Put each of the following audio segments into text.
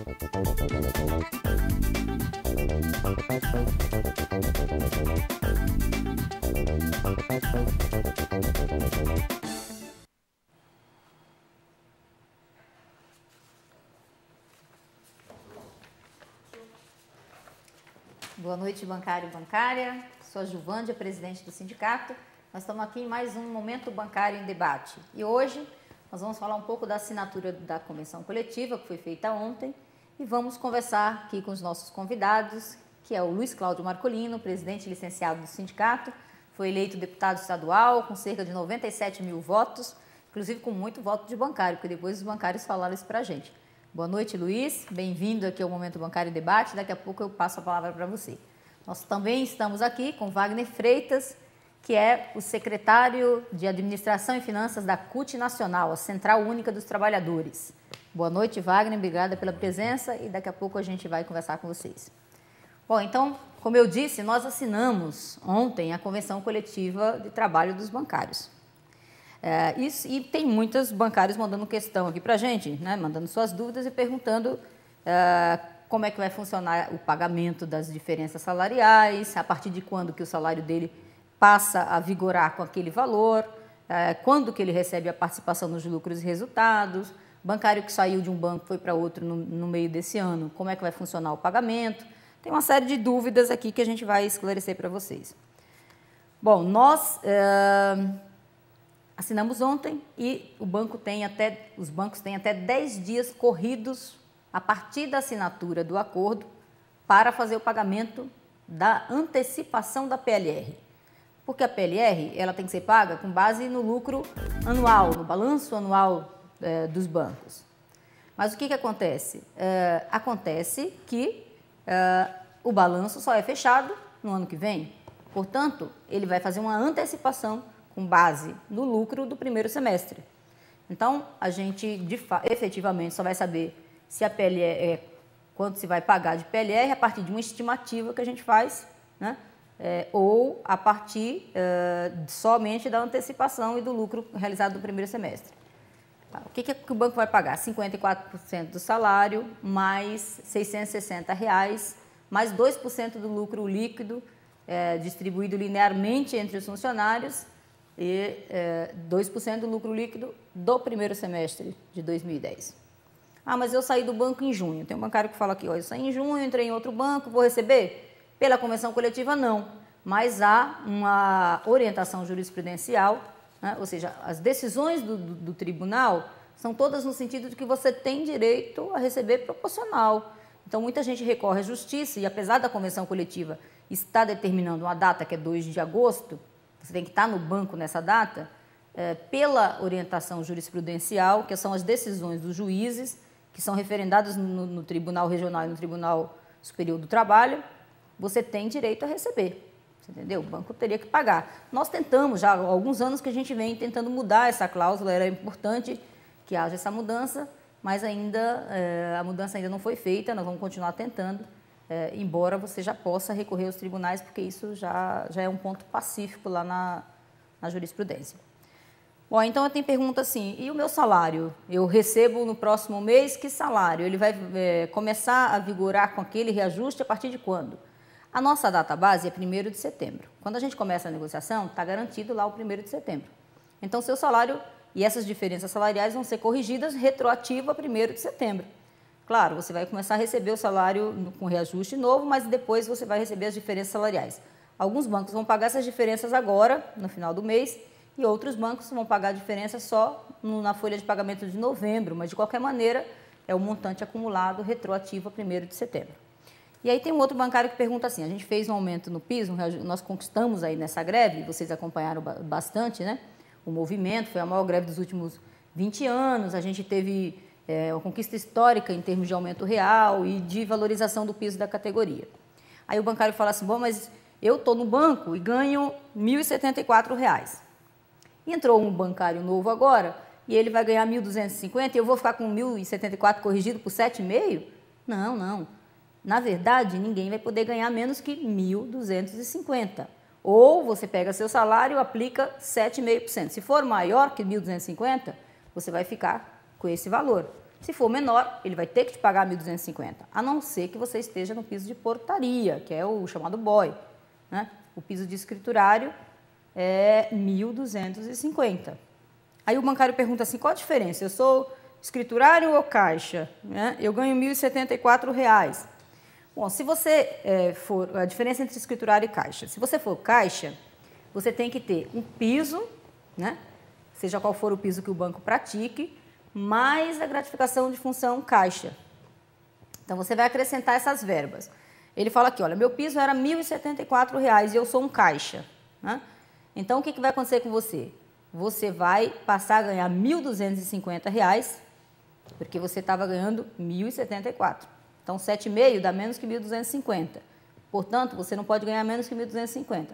Boa noite, bancário e bancária. Sou a Juvândia, presidente do sindicato. Nós estamos aqui em mais um Momento Bancário em Debate. E hoje nós vamos falar um pouco da assinatura da convenção coletiva, que foi feita ontem, e vamos conversar aqui com os nossos convidados, que é o Luiz Cláudio Marcolino, presidente licenciado do sindicato, foi eleito deputado estadual com cerca de 97 mil votos, inclusive com muito voto de bancário, porque depois os bancários falaram isso para a gente. Boa noite, Luiz. Bem-vindo aqui ao Momento Bancário em Debate. Daqui a pouco eu passo a palavra para você. Nós também estamos aqui com Wagner Freitas, que é o secretário de Administração e Finanças da CUT Nacional, a Central Única dos Trabalhadores. Boa noite, Wagner. Obrigada pela presença e daqui a pouco a gente vai conversar com vocês. Bom, então, como eu disse, nós assinamos ontem a Convenção Coletiva de Trabalho dos Bancários. E tem muitos bancários mandando questão aqui para a gente, né, mandando suas dúvidas e perguntando como é que vai funcionar o pagamento das diferenças salariais, a partir de quando que o salário dele passa a vigorar com aquele valor, quando que ele recebe a participação nos lucros e resultados, bancário que saiu de um banco foi para outro no meio desse ano, como é que vai funcionar o pagamento. Tem uma série de dúvidas aqui que a gente vai esclarecer para vocês. Bom, nós assinamos ontem e os bancos têm até 10 dias corridos a partir da assinatura do acordo para fazer o pagamento da antecipação da PLR. Porque a PLR ela tem que ser paga com base no lucro anual, no balanço anual dos bancos. Mas o que acontece? Acontece que o balanço só é fechado no ano que vem. Portanto, ele vai fazer uma antecipação com base no lucro do primeiro semestre. Então, a gente efetivamente só vai saber se a PLR, quanto se vai pagar de PLR a partir de uma estimativa que a gente faz, né? Ou a partir somente da antecipação e do lucro realizado no primeiro semestre. O que o banco vai pagar? 54% do salário, mais R$ 660, mais 2% do lucro líquido, distribuído linearmente entre os funcionários, e 2% do lucro líquido do primeiro semestre de 2010. Ah, mas eu saí do banco em junho. Tem um bancário que fala aqui, ó, eu saí em junho, entrei em outro banco, vou receber? Pela convenção coletiva, não. Mas há uma orientação jurisprudencial, né? Ou seja, as decisões do tribunal são todas no sentido de que você tem direito a receber proporcional. Então, muita gente recorre à justiça e, apesar da convenção coletiva estar determinando uma data, que é 2 de agosto, você tem que estar no banco nessa data, pela orientação jurisprudencial, que são as decisões dos juízes, que são referendadas no Tribunal Regional e no Tribunal Superior do Trabalho, você tem direito a receber, entendeu? O banco teria que pagar. Nós tentamos, já há alguns anos que a gente vem tentando mudar essa cláusula, era importante que haja essa mudança, mas ainda a mudança ainda não foi feita, nós vamos continuar tentando, embora você já possa recorrer aos tribunais, porque isso já é um ponto pacífico lá na jurisprudência. Bom, então eu tenho pergunta assim, e o meu salário? Eu recebo no próximo mês, que salário? Ele vai começar a vigorar com aquele reajuste a partir de quando? A nossa data base é 1º de setembro. Quando a gente começa a negociação, está garantido lá o 1º de setembro. Então, seu salário e essas diferenças salariais vão ser corrigidas retroativa a 1º de setembro. Claro, você vai começar a receber o salário com reajuste novo, mas depois você vai receber as diferenças salariais. Alguns bancos vão pagar essas diferenças agora, no final do mês, e outros bancos vão pagar a diferença só na folha de pagamento de novembro, mas de qualquer maneira é o montante acumulado retroativo a 1º de setembro. E aí tem um outro bancário que pergunta assim, a gente fez um aumento no piso, nós conquistamos aí nessa greve, vocês acompanharam bastante, né? O movimento, foi a maior greve dos últimos 20 anos, a gente teve uma conquista histórica em termos de aumento real e de valorização do piso da categoria. Aí o bancário fala assim, bom, mas eu estou no banco e ganho R$ 1.074. Entrou um bancário novo agora e ele vai ganhar 1.250 e eu vou ficar com 1.074 corrigido por 7,5? Não, não. Na verdade, ninguém vai poder ganhar menos que 1.250. Ou você pega seu salário e aplica 7,5%. Se for maior que 1.250, você vai ficar com esse valor. Se for menor, ele vai ter que te pagar 1.250, a não ser que você esteja no piso de portaria, que é o chamado BOI, né? O piso de escriturário é 1.250. Aí o bancário pergunta assim, qual a diferença? Eu sou escriturário ou caixa? Né? Eu ganho R$ 1.074. Bom, se você for... A diferença entre escriturário e caixa. Se você for caixa, você tem que ter um piso, né? Seja qual for o piso que o banco pratique, mais a gratificação de função caixa. Então, você vai acrescentar essas verbas. Ele fala aqui, olha, meu piso era R$ 1.074 e eu sou um caixa. Né? Então, o que vai acontecer com você? Você vai passar a ganhar R$ 1.250, porque você estava ganhando R$ 1.074. Então, 7,5 dá menos que 1.250. Portanto, você não pode ganhar menos que 1.250.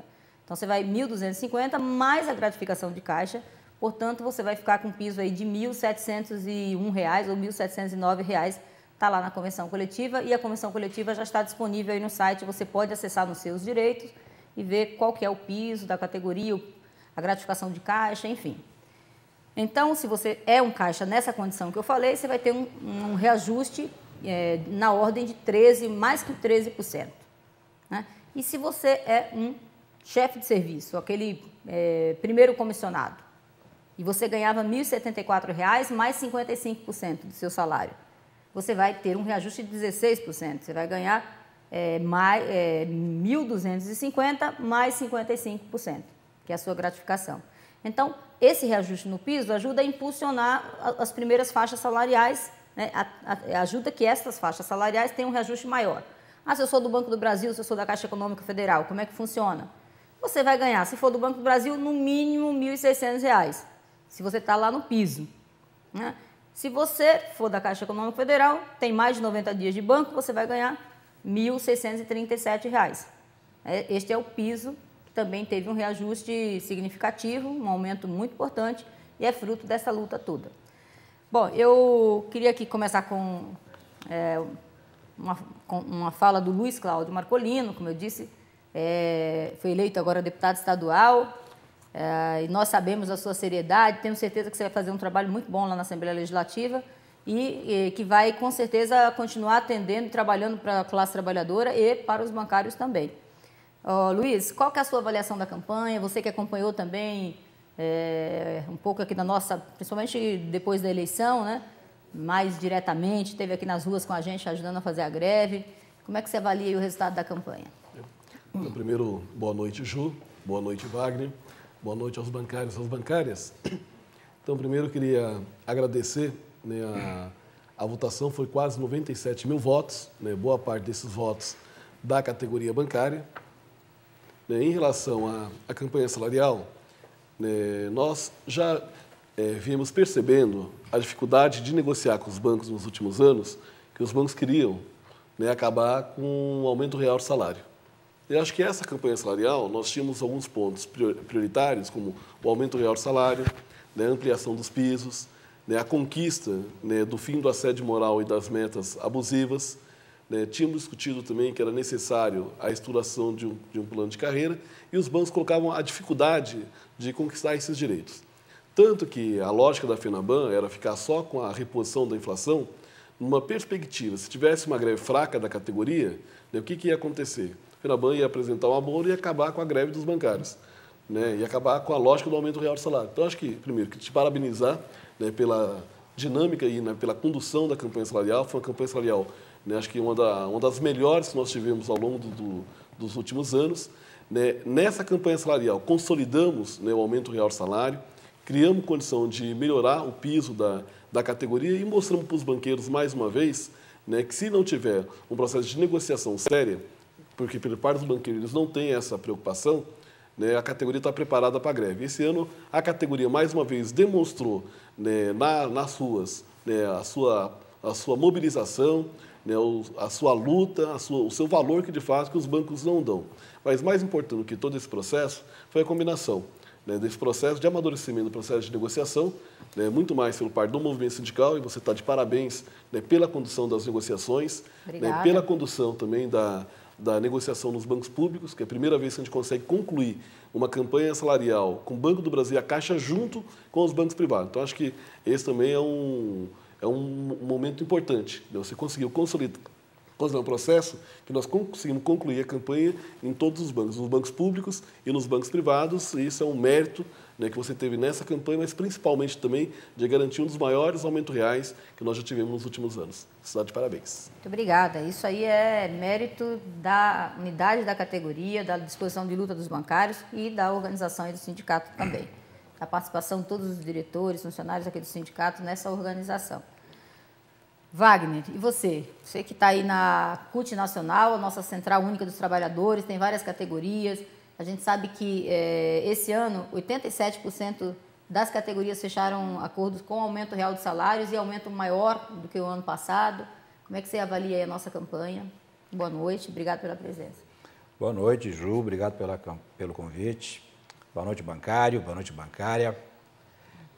Então, você vai 1.250 mais a gratificação de caixa. Portanto, você vai ficar com um piso aí de R$ 1.701 ou R$ 1.709. Está lá na convenção coletiva e a convenção coletiva já está disponível aí no site. Você pode acessar nos seus direitos e ver qual que é o piso da categoria, a gratificação de caixa, enfim. Então, se você é um caixa nessa condição que eu falei, você vai ter um reajuste na ordem de 13%, mais que 13%. Né? E se você é um chefe de serviço, aquele primeiro comissionado, e você ganhava R$ 1.074 mais 55% do seu salário, você vai ter um reajuste de 16%. Você vai ganhar 1.250 mais 55%, que é a sua gratificação. Então, esse reajuste no piso ajuda a impulsionar as primeiras faixas salariais, né? Ajuda que essas faixas salariais tenham um reajuste maior. Ah, se eu sou do Banco do Brasil, se eu sou da Caixa Econômica Federal, como é que funciona? Você vai ganhar, se for do Banco do Brasil, no mínimo R$ 1.600, se você está lá no piso. Né? Se você for da Caixa Econômica Federal, tem mais de 90 dias de banco, você vai ganhar R$ 1.637. Este é o piso, que também teve um reajuste significativo, um aumento muito importante, e é fruto dessa luta toda. Bom, eu queria aqui começar com uma fala do Luiz Cláudio Marcolino, como eu disse, foi eleito agora deputado estadual, e nós sabemos da sua seriedade, temos certeza que você vai fazer um trabalho muito bom lá na Assembleia Legislativa e que vai, com certeza, continuar atendendo e trabalhando para a classe trabalhadora e para os bancários também. Luiz, qual que é a sua avaliação da campanha? Você que acompanhou também um pouco aqui da nossa, principalmente depois da eleição, né? Mais diretamente, esteve aqui nas ruas com a gente, ajudando a fazer a greve. Como é que você avalia o resultado da campanha? Então, primeiro, boa noite, Ju. Boa noite, Wagner. Boa noite aos bancários e às bancárias. Então, primeiro, eu queria agradecer, né, a votação foi quase 97 mil votos, né, boa parte desses votos da categoria bancária. Né, em relação à campanha salarial, né, nós já viemos percebendo a dificuldade de negociar com os bancos nos últimos anos, que os bancos queriam, né, acabar com o aumento real do salário. Eu acho que essa campanha salarial, nós tínhamos alguns pontos prioritários, como o aumento real do salário, né, a ampliação dos pisos, né, a conquista, né, do fim do assédio moral e das metas abusivas. Né, tínhamos discutido também que era necessário a estruturação de um plano de carreira e os bancos colocavam a dificuldade de conquistar esses direitos. Tanto que a lógica da FENABAN era ficar só com a reposição da inflação, numa perspectiva, se tivesse uma greve fraca da categoria, né, o que ia acontecer? A FENABAN ia apresentar um abono e ia acabar com a greve dos bancários, né, ia acabar com a lógica do aumento real do salário. Então, acho que, primeiro, que te parabenizar, né, pela dinâmica e, né, pela condução da campanha salarial. Foi uma campanha salarial, né, acho que uma das melhores que nós tivemos ao longo dos últimos anos. Né. Nessa campanha salarial, consolidamos, né, o aumento real do salário, criamos condição de melhorar o piso da categoria e mostramos para os banqueiros, mais uma vez, né, que se não tiver um processo de negociação séria, porque, pela parte dos banqueiros, eles não têm essa preocupação, né, a categoria está preparada para a greve. Esse ano, a categoria, mais uma vez, demonstrou, né, nas ruas, né, a sua mobilização, né, a sua luta, o seu valor que, de fato, que os bancos não dão. Mas, mais importante do que todo esse processo, foi a combinação, né, desse processo de amadurecimento do processo de negociação, né, muito mais pelo parte do movimento sindical, e você está de parabéns, né, pela condução das negociações, né, pela condução também da negociação nos bancos públicos, que é a primeira vez que a gente consegue concluir uma campanha salarial com o Banco do Brasil e a Caixa junto com os bancos privados. Então, acho que esse também é um momento importante. Você conseguiu consolidar um processo que nós conseguimos concluir a campanha em todos os bancos, nos bancos públicos e nos bancos privados, e isso é um mérito, né, que você teve nessa campanha, mas principalmente também de garantir um dos maiores aumentos reais que nós já tivemos nos últimos anos. Está de parabéns. Muito obrigada. Isso aí é mérito da unidade da categoria, da disposição de luta dos bancários e da organização e do sindicato também. A participação de todos os diretores, funcionários aqui do sindicato nessa organização. Wagner, e você? Você que está aí na CUT Nacional, a nossa Central Única dos Trabalhadores, tem várias categorias. A gente sabe que esse ano 87% das categorias fecharam acordos com aumento real de salários e aumento maior do que o ano passado. Como é que você avalia aí a nossa campanha? Boa noite, obrigado pela presença. Boa noite, Ju, obrigado pelo convite. Boa noite, bancário, boa noite, bancária.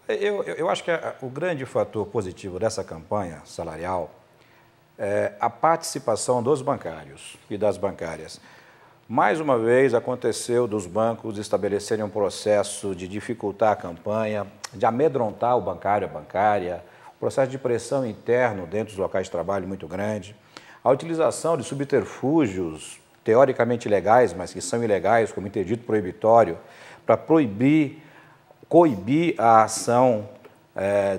Eu acho que o grande fator positivo dessa campanha salarial é a participação dos bancários e das bancárias. Mais uma vez aconteceu dos bancos estabelecerem um processo de dificultar a campanha, de amedrontar o bancário, a bancária, um processo de pressão interno dentro dos locais de trabalho muito grande, a utilização de subterfúgios teoricamente legais, mas que são ilegais, como interdito proibitório, para coibir a ação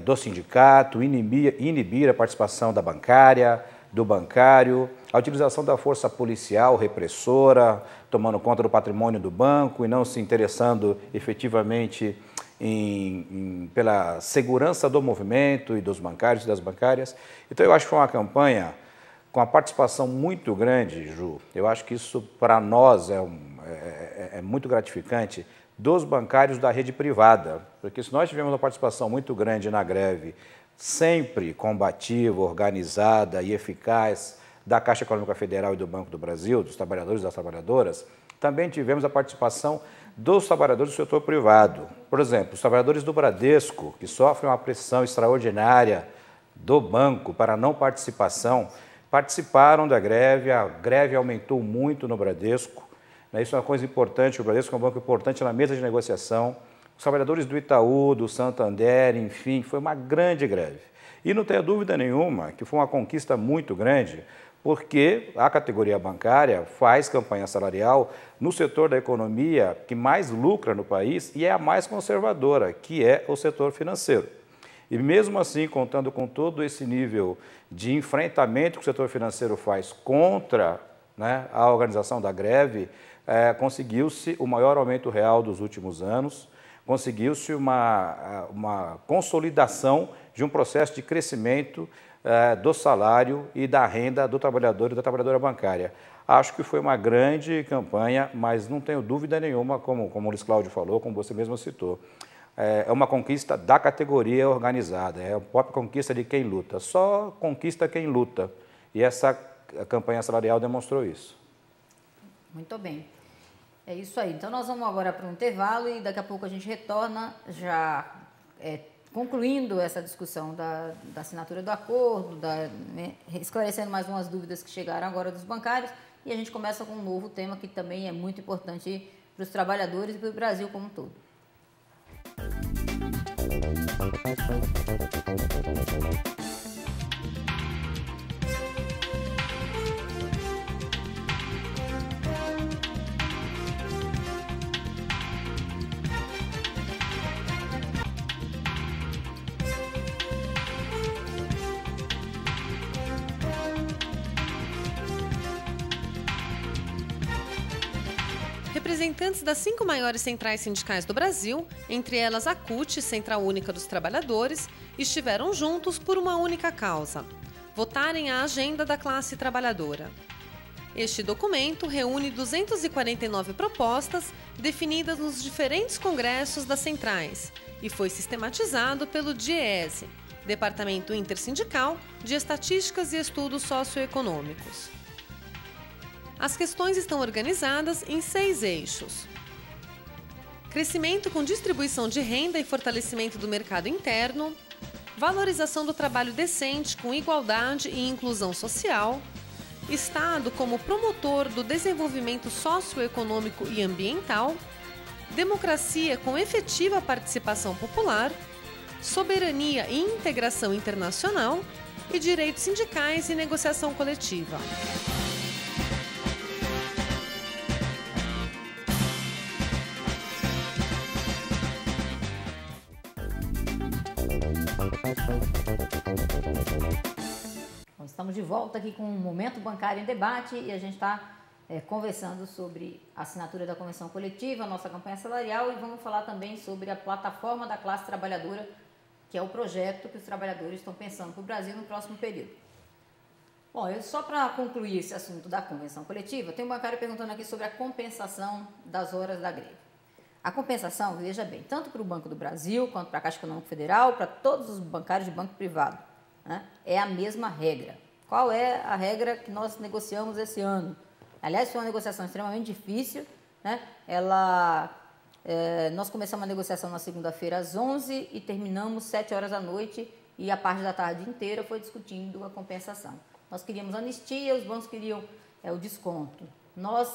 do sindicato, inibir a participação da bancária, do bancário, a utilização da força policial repressora, tomando conta do patrimônio do banco e não se interessando efetivamente pela segurança do movimento e dos bancários e das bancárias. Então, eu acho que foi uma campanha com a participação muito grande, Ju. Eu acho que isso, para nós, é muito gratificante, dos bancários da rede privada, porque se nós tivemos uma participação muito grande na greve, sempre combativa, organizada e eficaz da Caixa Econômica Federal e do Banco do Brasil, dos trabalhadores e das trabalhadoras, também tivemos a participação dos trabalhadores do setor privado. Por exemplo, os trabalhadores do Bradesco, que sofrem uma pressão extraordinária do banco para não participação, participaram da greve, a greve aumentou muito no Bradesco. Isso é uma coisa importante, o Bradesco é um banco importante na mesa de negociação. Os trabalhadores do Itaú, do Santander, enfim, foi uma grande greve. E não tenha dúvida nenhuma que foi uma conquista muito grande, porque a categoria bancária faz campanha salarial no setor da economia que mais lucra no país e é a mais conservadora, que é o setor financeiro. E mesmo assim, contando com todo esse nível de enfrentamento que o setor financeiro faz contra, né, a organização da greve, conseguiu-se o maior aumento real dos últimos anos, conseguiu-se uma consolidação de um processo de crescimento do salário e da renda do trabalhador e da trabalhadora bancária. Acho que foi uma grande campanha, mas não tenho dúvida nenhuma, como o Luiz Cláudio falou, como você mesmo citou, é uma conquista da categoria organizada, é a própria conquista de quem luta. Só conquista quem luta. E essa campanha salarial demonstrou isso. Muito bem. É isso aí. Então, nós vamos agora para um intervalo e daqui a pouco a gente retorna, já concluindo essa discussão da assinatura do acordo, esclarecendo mais umas dúvidas que chegaram agora dos bancários, e a gente começa com um novo tema que também é muito importante para os trabalhadores e para o Brasil como um todo. Representantes das 5 maiores centrais sindicais do Brasil, entre elas a CUT, Central Única dos Trabalhadores, estiveram juntos por uma única causa: votarem a agenda da classe trabalhadora. Este documento reúne 249 propostas definidas nos diferentes congressos das centrais e foi sistematizado pelo DIEESE, Departamento Intersindical de Estatísticas e Estudos Socioeconômicos. As questões estão organizadas em 6 eixos: crescimento com distribuição de renda e fortalecimento do mercado interno, valorização do trabalho decente com igualdade e inclusão social, Estado como promotor do desenvolvimento socioeconômico e ambiental, democracia com efetiva participação popular, soberania e integração internacional e direitos sindicais e negociação coletiva. Estamos de volta aqui com o Momento Bancário em Debate e a gente está conversando sobre a assinatura da Convenção Coletiva, a nossa campanha salarial, e vamos falar também sobre a plataforma da classe trabalhadora, que é o projeto que os trabalhadores estão pensando para o Brasil no próximo período. Bom, só para concluir esse assunto da Convenção Coletiva, tem um bancário perguntando aqui sobre a compensação das horas da greve. A compensação, veja bem, tanto para o Banco do Brasil, quanto para a Caixa Econômica Federal, para todos os bancários de banco privado, né, é a mesma regra. Qual é a regra que nós negociamos esse ano? Aliás, foi uma negociação extremamente difícil, né? Nós começamos a negociação na segunda-feira às 11 e terminamos 7 horas da noite e a parte da tarde inteira foi discutindo a compensação. Nós queríamos anistia, os bancos queriam o desconto. Nós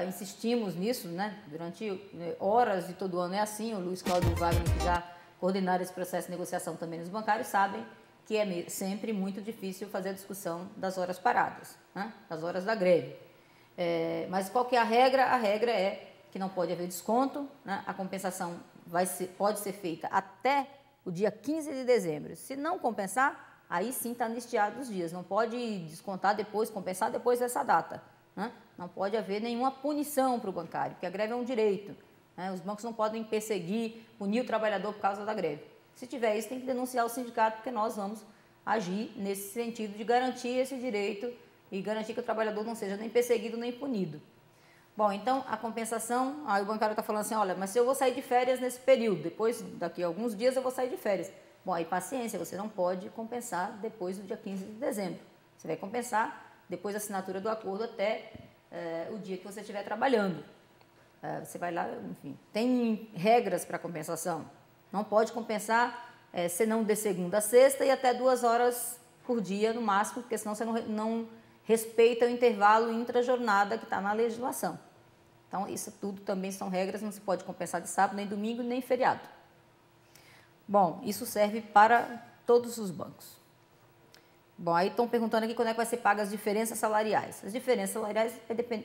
insistimos nisso, né? Durante horas e todo ano é assim. O Luiz Cláudio e o Wagner, que já coordenaram esse processo de negociação também nos bancários, sabem que é sempre muito difícil fazer a discussão das horas paradas, né? Das horas da greve. Mas qual que é a regra? A regra é que não pode haver desconto, né? A compensação pode ser feita até o dia 15 de dezembro. Se não compensar, aí sim está anistiado os dias. Não pode descontar depois, compensar depois dessa data, né? Não pode haver nenhuma punição para o bancário, porque a greve é um direito, né? Os bancos não podem perseguir, punir o trabalhador por causa da greve. Se tiver isso, tem que denunciar o sindicato, porque nós vamos agir nesse sentido de garantir esse direito e garantir que o trabalhador não seja nem perseguido nem punido. Bom, então, a compensação, aí o bancário está falando assim, olha, mas se eu vou sair de férias nesse período, depois, daqui a alguns dias eu vou sair de férias. Bom, aí paciência, você não pode compensar depois do dia 15 de dezembro. Você vai compensar depois da assinatura do acordo até o dia que você estiver trabalhando. Você vai lá, enfim, tem regras para compensação. Não pode compensar senão de segunda a sexta e até 2 horas por dia no máximo, porque senão você não respeita o intervalo intra-jornada que está na legislação. Então, isso tudo também são regras, não se pode compensar de sábado, nem domingo, nem feriado. Bom, isso serve para todos os bancos. Bom, aí estão perguntando aqui quando é que vai ser paga as diferenças salariais. As diferenças salariais,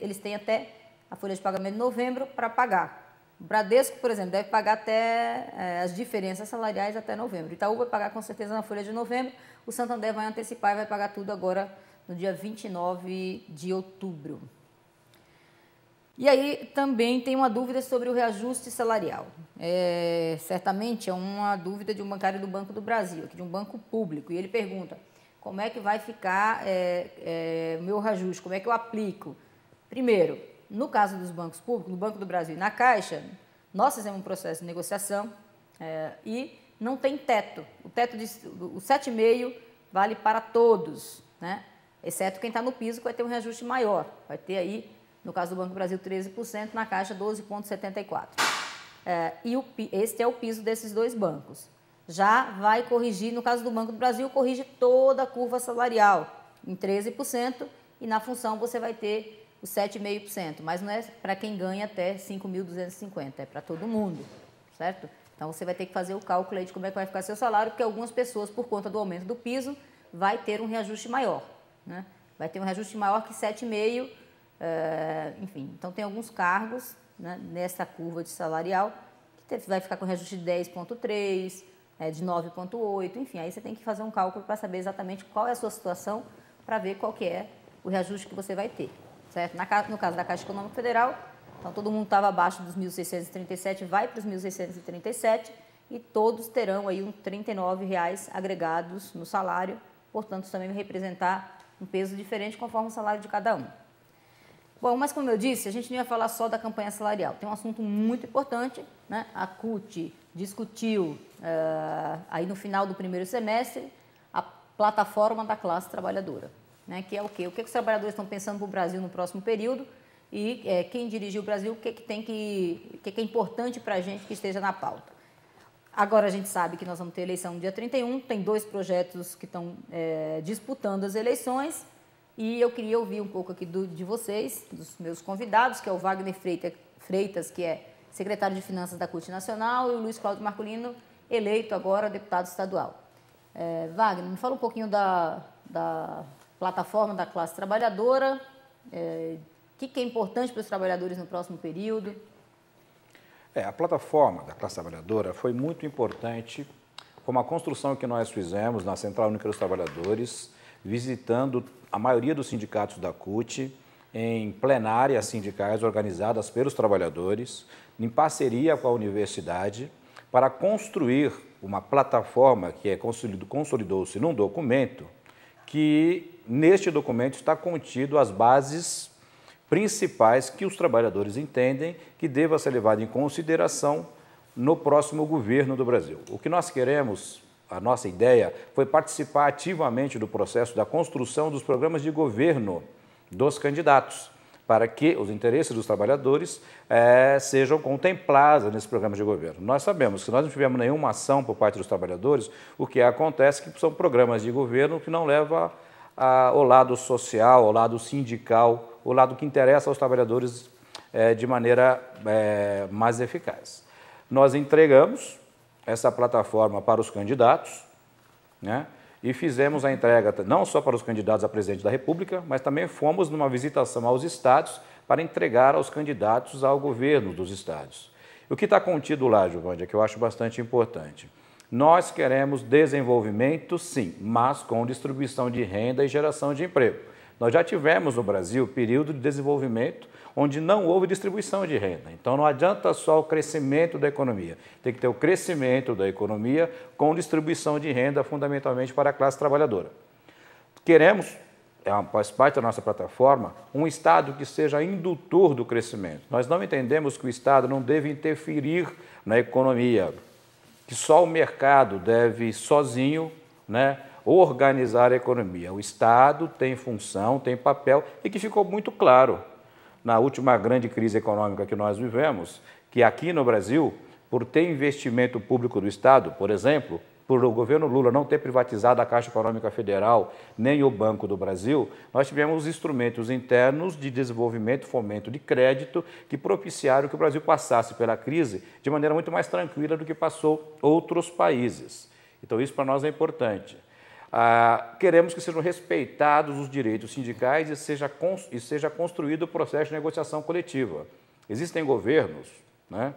eles têm até a folha de pagamento de novembro para pagar. O Bradesco, por exemplo, deve pagar até as diferenças salariais até novembro. Itaú vai pagar com certeza na folha de novembro. O Santander vai antecipar e vai pagar tudo agora no dia 29 de outubro. E aí também tem uma dúvida sobre o reajuste salarial. Certamente é uma dúvida de um bancário do Banco do Brasil, aqui de um banco público. E ele pergunta, como é que vai ficar o meu reajuste? Como é que eu aplico? Primeiro, no caso dos bancos públicos, no Banco do Brasil e na Caixa, nós fizemos um processo de negociação e não tem teto. O 7,5% vale para todos, né? Exceto quem está no piso, que vai ter um reajuste maior. Vai ter aí, no caso do Banco do Brasil, 13%, na Caixa, 12,74%. Este é o piso desses dois bancos. Já vai corrigir, no caso do Banco do Brasil, corrige toda a curva salarial em 13% e na função você vai ter os 7,5%, mas não é para quem ganha até 5.250, é para todo mundo, certo? Então, você vai ter que fazer o cálculo aí de como é que vai ficar seu salário, porque algumas pessoas, por conta do aumento do piso, vai ter um reajuste maior, né? Vai ter um reajuste maior que 7,5%, enfim. Então, tem alguns cargos, né, nessa curva de salarial que vai ficar com reajuste de 10,3%, de 9,8%, enfim. Aí você tem que fazer um cálculo para saber exatamente qual é a sua situação, para ver qual que é o reajuste que você vai ter. Certo? No caso da Caixa Econômica Federal, então todo mundo estava abaixo dos 1.637, vai para os 1.637 e todos terão aí uns R$ 39,00 agregados no salário, portanto, isso também vai representar um peso diferente conforme o salário de cada um. Bom, mas como eu disse, a gente não ia falar só da campanha salarial, tem um assunto muito importante, né? A CUT discutiu aí no final do primeiro semestre a plataforma da classe trabalhadora. Né, que é o quê? O que os trabalhadores estão pensando para o Brasil no próximo período e quem dirigir o Brasil, o que é importante para a gente que esteja na pauta. Agora a gente sabe que nós vamos ter eleição no dia 31, tem 2 projetos que estão disputando as eleições e eu queria ouvir um pouco aqui de vocês, dos meus convidados, que é o Wagner Freitas, que é secretário de Finanças da CUT Nacional, e o Luiz Cláudio Marculino, eleito agora deputado estadual. Wagner, me fala um pouquinho da plataforma da classe trabalhadora, o que é importante para os trabalhadores no próximo período? A plataforma da classe trabalhadora foi muito importante. Foi uma construção que nós fizemos na Central Única dos Trabalhadores, visitando a maioria dos sindicatos da CUT, em plenárias sindicais organizadas pelos trabalhadores, em parceria com a universidade, para construir uma plataforma que consolidou-se num documento que, neste documento, está contido as bases principais que os trabalhadores entendem que deva ser levado em consideração no próximo governo do Brasil. O que nós queremos, a nossa ideia, foi participar ativamente do processo da construção dos programas de governo dos candidatos, para que os interesses dos trabalhadores sejam contemplados nesse programa de governo. Nós sabemos que se nós não tivermos nenhuma ação por parte dos trabalhadores, o que acontece é que são programas de governo que não levam ao lado social, ao lado sindical, ao lado que interessa aos trabalhadores de maneira mais eficaz. Nós entregamos essa plataforma para os candidatos, né? E fizemos a entrega não só para os candidatos a presidente da República, mas também fomos numa visitação aos estados para entregar aos candidatos ao governo dos estados. O que está contido lá, Giovândia, que eu acho bastante importante. Nós queremos desenvolvimento, sim, mas com distribuição de renda e geração de emprego. Nós já tivemos no Brasil período de desenvolvimento onde não houve distribuição de renda. Então, não adianta só o crescimento da economia. Tem que ter o crescimento da economia com distribuição de renda, fundamentalmente para a classe trabalhadora. Queremos, faz parte da nossa plataforma, um Estado que seja indutor do crescimento. Nós não entendemos que o Estado não deve interferir na economia, que só o mercado deve, sozinho, né, organizar a economia. O Estado tem função, tem papel, e que ficou muito claro na última grande crise econômica que nós vivemos, que aqui no Brasil, por ter investimento público do Estado, por exemplo, por o governo Lula não ter privatizado a Caixa Econômica Federal, nem o Banco do Brasil, nós tivemos instrumentos internos de desenvolvimento, fomento de crédito, que propiciaram que o Brasil passasse pela crise de maneira muito mais tranquila do que passou outros países. Então, isso para nós é importante. Queremos que sejam respeitados os direitos sindicais e seja construído o processo de negociação coletiva. Existem governos, né,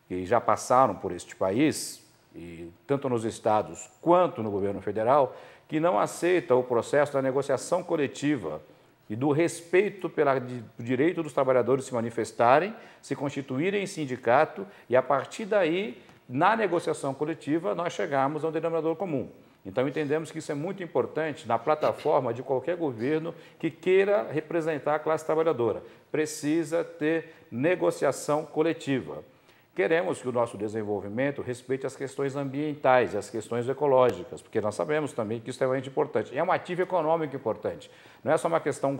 que já passaram por este país, e tanto nos estados quanto no governo federal, que não aceitam o processo da negociação coletiva e do respeito pelo direito dos trabalhadores se manifestarem, se constituírem em sindicato e, a partir daí, na negociação coletiva, nós chegamos a um denominador comum. Então, entendemos que isso é muito importante na plataforma de qualquer governo que queira representar a classe trabalhadora. Precisa ter negociação coletiva. Queremos que o nosso desenvolvimento respeite as questões ambientais e as questões ecológicas, porque nós sabemos também que isso é extremamente importante. É um ativo econômico importante. Não é só uma questão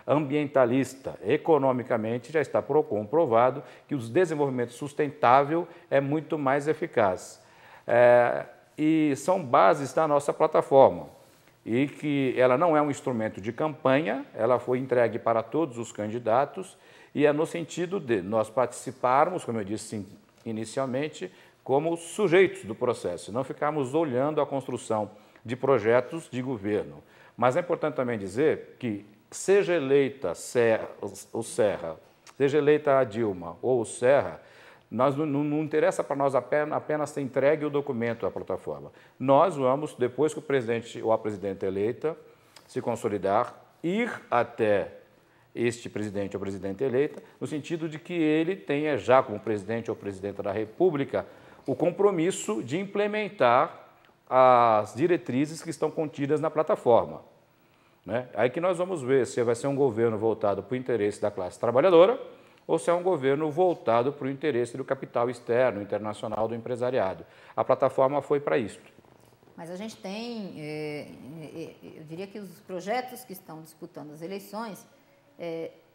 ambientalista. Economicamente, já está comprovado que o desenvolvimento sustentável é muito mais eficaz. E são bases da nossa plataforma, e que ela não é um instrumento de campanha, ela foi entregue para todos os candidatos, e é no sentido de nós participarmos, como eu disse inicialmente, como sujeitos do processo, não ficarmos olhando a construção de projetos de governo. Mas é importante também dizer que, seja eleita o Serra, seja eleita a Dilma ou o Serra, não interessa para nós apenas ter entregue o documento à plataforma. Nós vamos, depois que o presidente ou a presidenta eleita se consolidar, ir até este presidente ou presidenta eleita, no sentido de que ele tenha já, como presidente ou presidenta da República, o compromisso de implementar as diretrizes que estão contidas na plataforma, né? Aí que nós vamos ver se vai ser um governo voltado para o interesse da classe trabalhadora ou se é um governo voltado para o interesse do capital externo, internacional, do empresariado. A plataforma foi para isso. Mas a gente tem, eu diria que os projetos que estão disputando as eleições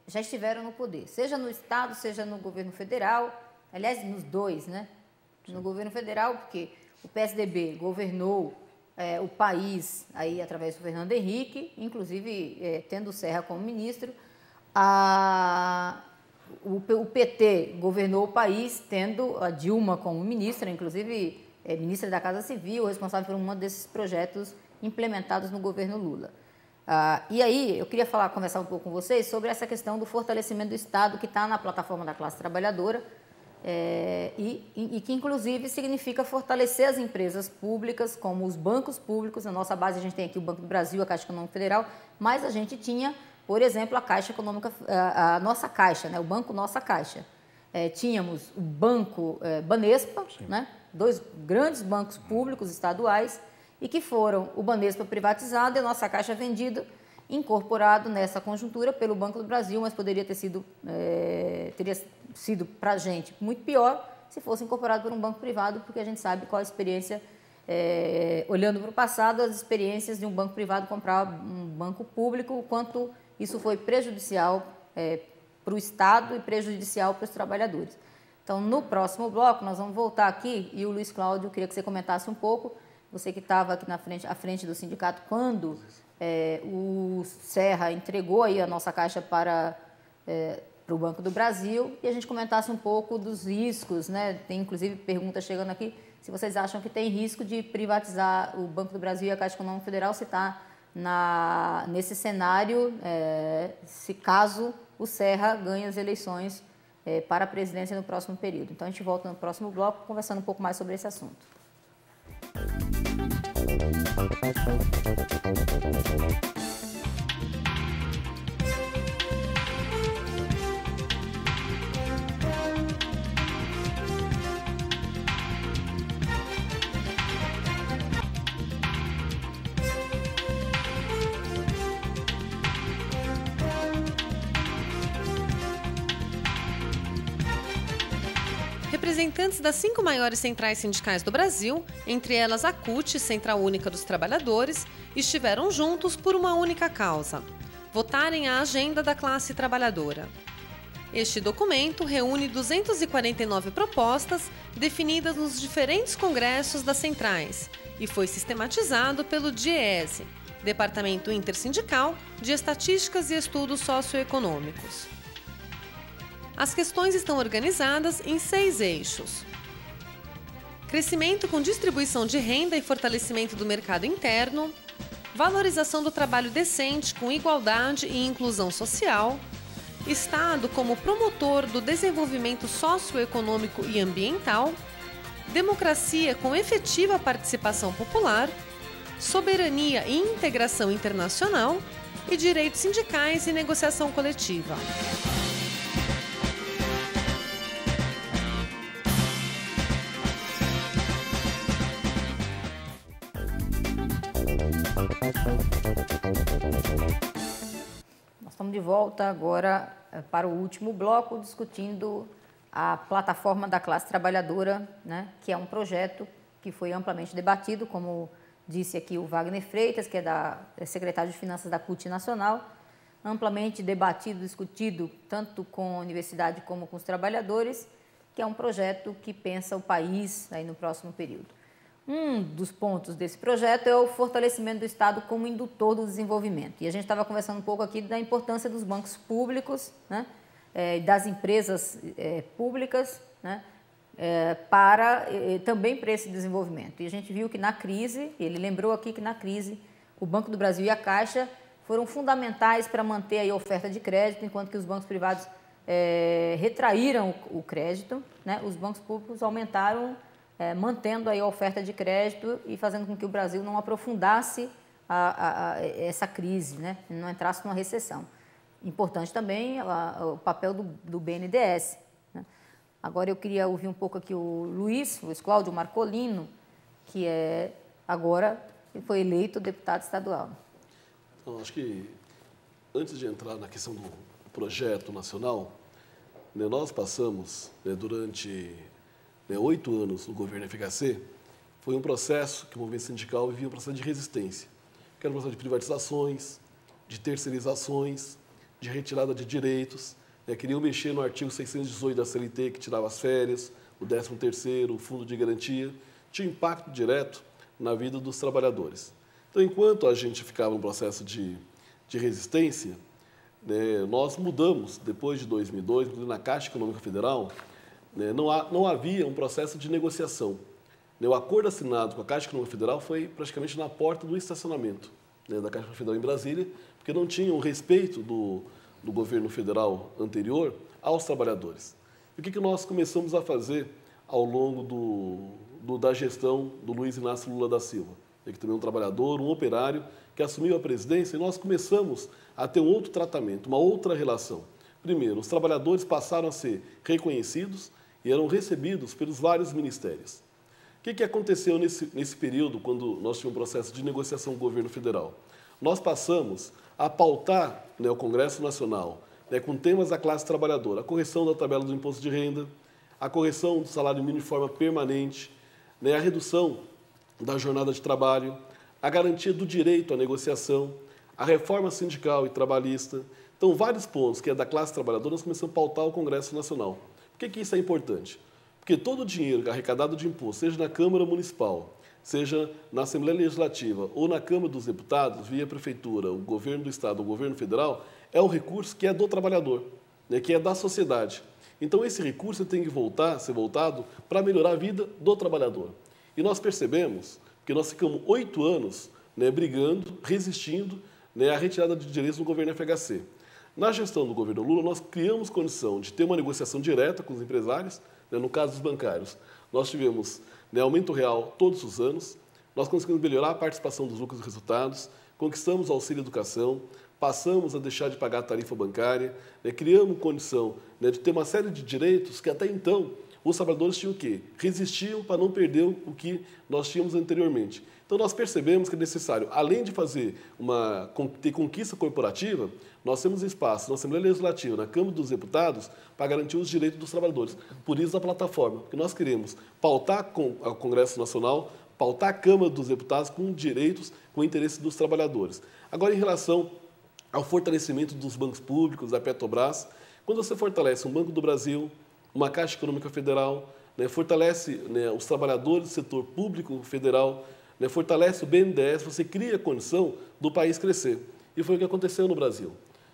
já estiveram no poder, seja no Estado, seja no governo federal, aliás, nos dois, né? Sim. No governo federal, porque o PSDB governou o país aí através do Fernando Henrique, inclusive tendo o Serra como ministro, o PT governou o país tendo a Dilma como ministra, inclusive ministra da Casa Civil, responsável por um desses projetos implementados no governo Lula. E aí, eu queria conversar um pouco com vocês sobre essa questão do fortalecimento do Estado que está na plataforma da classe trabalhadora e que, inclusive, significa fortalecer as empresas públicas, como os bancos públicos. Na nossa base, a gente tem aqui o Banco do Brasil, a Caixa Econômica Federal, mas a gente tinha, por exemplo, a Caixa Econômica, a Nossa Caixa, né, o Banco Nossa Caixa. Tínhamos o Banco Banespa, né, 2 grandes bancos públicos estaduais, e que foram o Banespa privatizado e a Nossa Caixa vendido, incorporado nessa conjuntura pelo Banco do Brasil, mas teria sido para a gente muito pior se fosse incorporado por um banco privado, porque a gente sabe qual a experiência, olhando para o passado, as experiências de um banco privado comprar um banco público, o quanto isso foi prejudicial para o Estado e prejudicial para os trabalhadores. Então, no próximo bloco, nós vamos voltar aqui, e o Luiz Cláudio, eu queria que você comentasse um pouco, você que estava aqui à frente do sindicato, quando o Serra entregou aí a Nossa Caixa para o Banco do Brasil, e a gente comentasse um pouco dos riscos, né? Tem inclusive perguntas chegando aqui, se vocês acham que tem risco de privatizar o Banco do Brasil e a Caixa Econômica Federal, se está nesse cenário, se caso o Serra ganhe as eleições para a presidência no próximo período. Então, a gente volta no próximo bloco conversando um pouco mais sobre esse assunto. Representantes das 5 maiores centrais sindicais do Brasil, entre elas a CUT, Central Única dos Trabalhadores, estiveram juntos por uma única causa: votarem a agenda da classe trabalhadora. Este documento reúne 249 propostas definidas nos diferentes congressos das centrais e foi sistematizado pelo DIEESE, Departamento Intersindical de Estatísticas e Estudos Socioeconômicos. As questões estão organizadas em 6 eixos: crescimento com distribuição de renda e fortalecimento do mercado interno, valorização do trabalho decente com igualdade e inclusão social, Estado como promotor do desenvolvimento socioeconômico e ambiental, democracia com efetiva participação popular, soberania e integração internacional e direitos sindicais e negociação coletiva. Nós estamos de volta agora para o último bloco, discutindo a plataforma da classe trabalhadora, né, que é um projeto que foi amplamente debatido, como disse aqui o Wagner Freitas, que é secretário de Finanças da CUT Nacional, amplamente debatido, discutido, tanto com a universidade como com os trabalhadores, que é um projeto que pensa o país aí no próximo período. Um dos pontos desse projeto é o fortalecimento do Estado como indutor do desenvolvimento. E a gente estava conversando um pouco aqui da importância dos bancos públicos, né, das empresas públicas, né, também para esse desenvolvimento. E a gente viu que na crise, ele lembrou aqui que na crise, o Banco do Brasil e a Caixa foram fundamentais para manter aí a oferta de crédito, enquanto que os bancos privados retraíram o crédito, né, os bancos públicos aumentaram, mantendo aí a oferta de crédito e fazendo com que o Brasil não aprofundasse essa crise, né? Não entrasse numa recessão. Importante também o papel do BNDES, né? Agora eu queria ouvir um pouco aqui o Luiz Cláudio Marcolino, que agora foi eleito deputado estadual. Então, acho que antes de entrar na questão do projeto nacional, né, nós passamos, né, durante 8 anos no governo FHC, foi um processo que o movimento sindical vivia um processo de resistência, que era um processo de privatizações, de terceirizações, de retirada de direitos, né, queriam mexer no artigo 618 da CLT, que tirava as férias, o 13º, o fundo de garantia, tinha impacto direto na vida dos trabalhadores. Então, enquanto a gente ficava num processo de resistência, nós mudamos, depois de 2002, na Caixa Econômica Federal, não havia um processo de negociação. O acordo assinado com a Caixa Econômica Federal foi praticamente na porta do estacionamento da Caixa Econômica Federal em Brasília, porque não tinha o respeito do governo federal anterior aos trabalhadores. E o que nós começamos a fazer ao longo da gestão do Luiz Inácio Lula da Silva? Que também é um trabalhador, um operário, que assumiu a presidência, e nós começamos a ter um outro tratamento, uma outra relação. Primeiro, os trabalhadores passaram a ser reconhecidos e eram recebidos pelos vários ministérios. O que aconteceu nesse período, quando nós tínhamos um processo de negociação com o governo federal? Nós passamos a pautar o Congresso Nacional com temas da classe trabalhadora, a correção da tabela do imposto de renda, a correção do salário mínimo de forma permanente, a redução da jornada de trabalho, a garantia do direito à negociação, a reforma sindical e trabalhista. Então, vários pontos que é da classe trabalhadora, nós começamos a pautar o Congresso Nacional. Por que isso é importante? Porque todo o dinheiro arrecadado de imposto, seja na Câmara Municipal, seja na Assembleia Legislativa ou na Câmara dos Deputados, via Prefeitura, o governo do Estado, o governo federal, é um recurso que é do trabalhador, que é da sociedade. Então, esse recurso tem que ser voltado para melhorar a vida do trabalhador. E nós percebemos que nós ficamos 8 anos brigando, resistindo à retirada de direitos no governo FHC. Na gestão do governo Lula, nós criamos condição de ter uma negociação direta com os empresários, no caso dos bancários. Nós tivemos aumento real todos os anos, nós conseguimos melhorar a participação dos lucros e resultados, conquistamos o auxílio educação, passamos a deixar de pagar a tarifa bancária, criamos condição de ter uma série de direitos que até então os trabalhadores tinham o quê? Resistiam para não perder o que nós tínhamos anteriormente. Então, nós percebemos que é necessário, além de ter conquista corporativa, nós temos espaço na Assembleia Legislativa, na Câmara dos Deputados, para garantir os direitos dos trabalhadores. Por isso, a plataforma, porque nós queremos pautar o Congresso Nacional, pautar a Câmara dos Deputados com direitos, com interesse dos trabalhadores. Agora, em relação ao fortalecimento dos bancos públicos, da Petrobras, quando você fortalece um Banco do Brasil, uma Caixa Econômica Federal, fortalece os trabalhadores do setor público federal, fortalece o BNDES, você cria a condição do país crescer. E foi o que aconteceu no Brasil.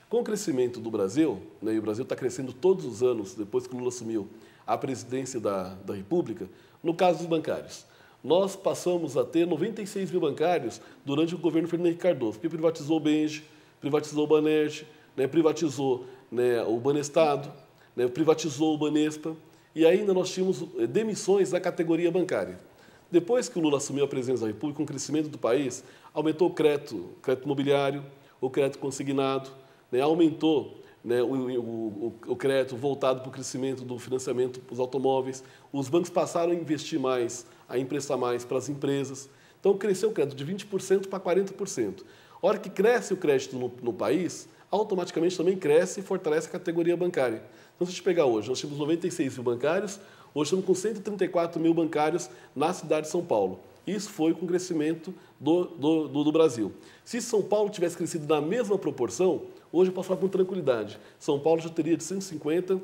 Com o crescimento do Brasil, e o Brasil está crescendo todos os anos, depois que o Lula assumiu a presidência da República, no caso dos bancários. Nós passamos a ter 96 mil bancários durante o governo Fernando Henrique Cardoso, que privatizou o Benj, privatizou o Banerj, privatizou o Banestado, privatizou o Banespa, e ainda nós tínhamos demissões da categoria bancária. Depois que o Lula assumiu a presidência da República, com o crescimento do país, aumentou o crédito imobiliário, o crédito consignado, aumentou o crédito voltado para o crescimento do financiamento dos automóveis, os bancos passaram a investir mais, a emprestar mais para as empresas. Então, cresceu o crédito de 20% para 40%. A hora que cresce o crédito no país, automaticamente também cresce e fortalece a categoria bancária. Então, se a gente pegar hoje, nós temos 96 mil bancários, hoje estamos com 134 mil bancários na cidade de São Paulo. Isso foi com o crescimento do Brasil. Se São Paulo tivesse crescido na mesma proporção, hoje eu posso falar com tranquilidade, São Paulo já teria de 150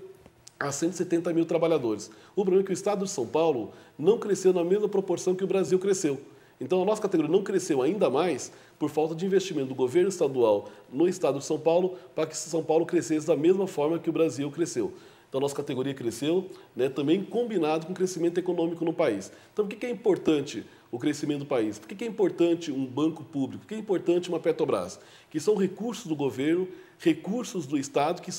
a 170 mil trabalhadores. O problema é que o estado de São Paulo não cresceu na mesma proporção que o Brasil cresceu. Então, a nossa categoria não cresceu ainda mais por falta de investimento do governo estadual no estado de São Paulo para que São Paulo crescesse da mesma forma que o Brasil cresceu. Então, a nossa categoria cresceu, também combinado com o crescimento econômico no país. Então, por que é importante o crescimento do país? Por que é importante um banco público? Por que é importante uma Petrobras? Que são recursos do governo, recursos do Estado que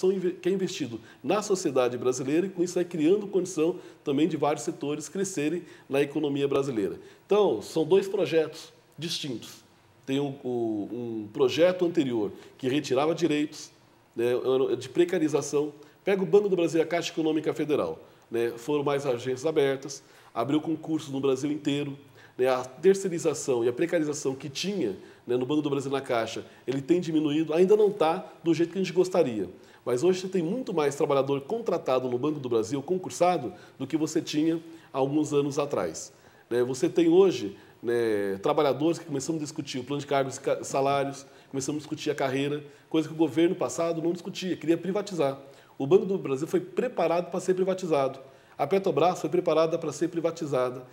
é investido na sociedade brasileira e com isso vai criando condição também de vários setores crescerem na economia brasileira. Então, são dois projetos distintos. Tem um projeto anterior que retirava direitos de precarização. Pega o Banco do Brasil e a Caixa Econômica Federal. Foram mais agências abertas, abriu concursos no Brasil inteiro. A terceirização e a precarização que tinha no Banco do Brasil e na Caixa, ele tem diminuído, ainda não está do jeito que a gente gostaria. Mas hoje você tem muito mais trabalhador contratado no Banco do Brasil, concursado, do que você tinha há alguns anos atrás. Você tem hoje trabalhadores que começamos a discutir o plano de cargos e salários, começamos a discutir a carreira, coisa que o governo passado não discutia, queria privatizar. O Banco do Brasil foi preparado para ser privatizado. A Petrobras foi preparada para ser privatizada.